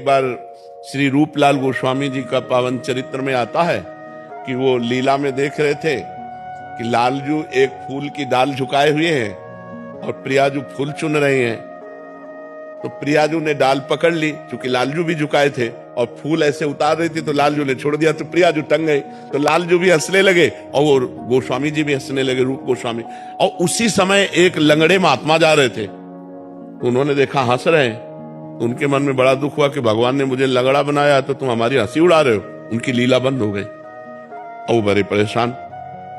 एक बार श्री रूपलाल गोस्वामी जी का पावन चरित्र में आता है कि वो लीला में देख रहे थे कि लालजू एक फूल की डाल झुकाए हुए हैं और प्रियाजू फूल चुन रहे हैं। तो प्रियाजू ने डाल पकड़ ली, क्योंकि लालजू भी झुकाए थे, और फूल ऐसे उतार रही थी तो लालजू ने छोड़ दिया, तो प्रियाजू टंग गई। तो लालजू भी हंसने लगे और गोस्वामी जी भी हंसने लगे, रूप गोस्वामी। और उसी समय एक लंगड़े महात्मा जा रहे थे, तो उन्होंने देखा हंस रहे हैं, तो उनके मन में बड़ा दुख हुआ कि भगवान ने मुझे लंगड़ा बनाया तो तुम हमारी हंसी उड़ा रहे हो। उनकी लीला बंद हो गई और वो बड़े परेशान।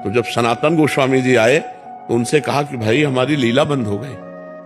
तो जब सनातन गोस्वामी जी आए तो उनसे कहा कि भाई हमारी लीला बंद हो गई।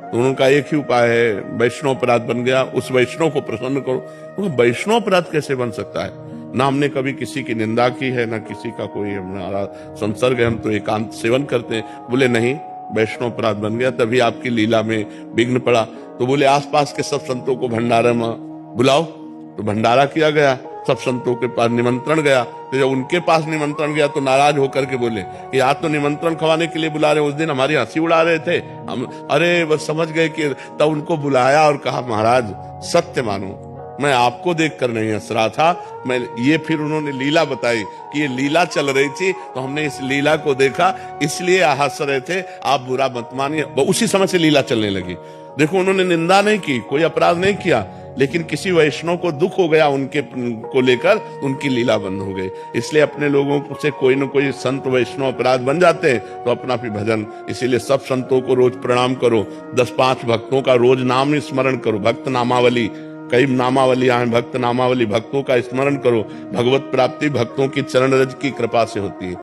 तो उनका एक ही उपाय है, वैष्णव अपराध बन गया, उस वैष्णव को प्रसन्न करो। वैष्णव अपराध कैसे बन सकता है? ना हमने कभी किसी की निंदा की है, ना किसी का कोई हमारा संसर्ग है, हम तो एकांत सेवन करते हैं। बोले नहीं, वैष्णव अपराध बन गया। तभी आपकी लीला में विघ्न पड़ा। तो बोले आसपास के सब संतों को भंडारे में बुलाओ। तो भंडारा किया गया, सब संतों के पास निमंत्रण गया। तो जब उनके पास निमंत्रण गया तो नाराज होकर के बोले कि आज तो निमंत्रण खवाने के लिए बुला रहे, उस दिन हमारी हंसी उड़ा रहे थे हम। अरे बस समझ गए कि तब उनको बुलाया और कहा महाराज सत्य मानो, मैं आपको देखकर नहीं हंस रहा था, मैं ये फिर उन्होंने लीला बताई कि ये लीला चल रही थी तो हमने इस लीला को देखा, इसलिए हंस रहे थे, आप बुरा मत मानिए। उसी समय से लीला चलने लगी। देखो, उन्होंने निंदा नहीं की, कोई अपराध नहीं किया, लेकिन किसी वैष्णव को दुख हो गया उनके को लेकर, उनकी लीला बंद हो गई। इसलिए अपने लोगों से कोई न कोई संत वैष्णव अपराध बन जाते हैं तो अपना भी भजन। इसीलिए सब संतों को रोज प्रणाम करो, 10-5 भक्तों का रोज नाम स्मरण करो, भक्त नामावली, कई नामावलियां हैं, भक्त नामावली, भक्तों का स्मरण करो। भगवत प्राप्ति भक्तों की चरण रज की कृपा से होती है।